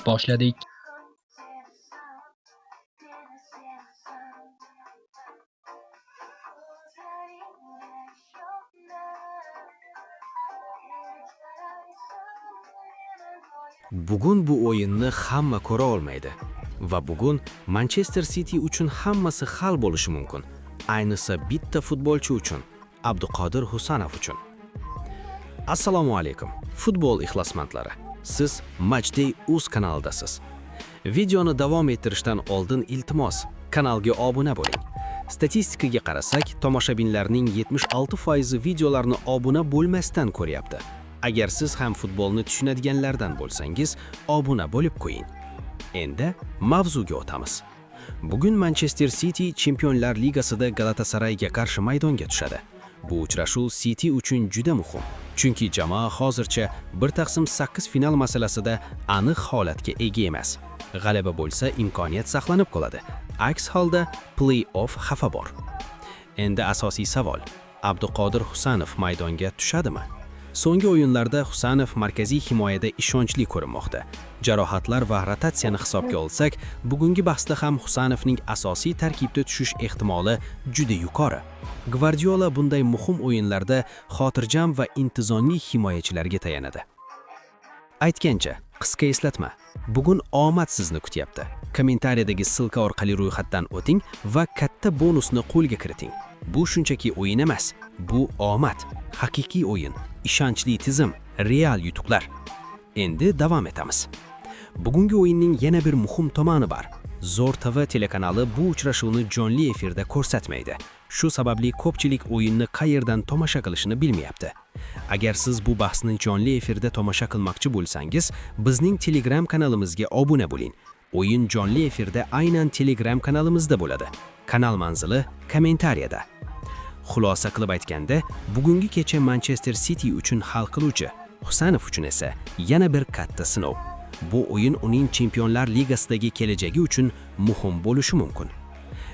boshladik. Bugun bu o'yinni hamma ko'ra olmaydi va bugun Manchester City uchun hammasi hal bo'lishi mumkin. Ayniqsa bitta futbolchi uchun, Abduqodir Husanov uchun. Assalomu alaykum, futbol ixlosmandlari. Siz Matchday.uz kanalidasiz. Videoni davom ettirishdan oldin iltimos, kanalga obuna bo'ling. Statistikaga qarasak, tomoshabinlarning 76% videolarni obuna bo'lmasdan ko'ryapti. Agar siz ham futbolni tushunadiganlardan bo'lsangiz, obuna bo'lib qo'ying. Endi mavzuga o'tamiz. Bugun Manchester City Chempionlar Ligasida Galatasarayga qarshi maydonga tushadi. Bu uchrashuv City uchun juda muhim, chunki jamoa hozircha 1/8 final masalasida aniq holatga ega emas. G'alaba bo'lsa, imkoniyat saqlanib qoladi. Aks holda play-off xavfi bor. Endi asosiy savol: Abduqodir Husanov maydonga tushadimi? So'nggi o'yinlarda Husanov markaziy himoyada ishonchli ko'rinmoqda. Jarohatlar va rotatsiyani hisobga olsak, bugungi bahsda ham Husanovning asosiy tarkibda tushish ehtimoli juda yuqori. Gvardiola bunday muhim o'yinlarda xotirjam va intizomli himoyachilarga tayanadi. Aytgancha, qisqa eslatma. Bugun omad sizni kutyapti. Kommentariyadagi silka orqali ro'yxatdan o'ting va katta bonusni qo'lga kiriting. Bu shunchaki o'yin emas, bu omad, haqiqiy o'yin, ishonchli tizim, real yutuqlar. Endi davom etamiz. Bugungi o'yinning yana bir muhim tomoni bor. Zo'r TV telekanali bu uchrashuvni jonli efirda ko'rsatmaydi. Shu sababli ko'pchilik o'yinni qayerdan tomosha qilishini bilmayapti. Agar siz bu bahsni jonli efirda tomosha qilmoqchi bo'lsangiz, bizning Telegram kanalimizga obuna bo'ling. O'yin jonli efirda aynan Telegram kanalimizda bo'ladi. Kanal manzili kommentariyada. Xulosa qilib aytganda, bugungi kecha Manchester City uchun hal qiluvchi, Husanov uchun esa yana bir katta sinov. Bu o'yin uning Chempionlar Ligasidagi kelajagi uchun muhim bo'lishi mumkin.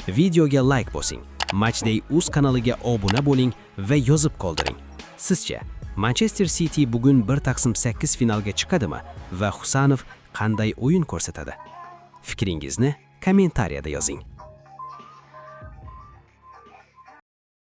Videoga like bosing, Matchday.uz kanaliga obuna bo'ling va yozib qoldiring. Sizcha Manchester City bugun 1/8 finalga chiqadimi va Husanov qanday o'yin ko'rsatadi? Fikringizni kommentariyada yozing.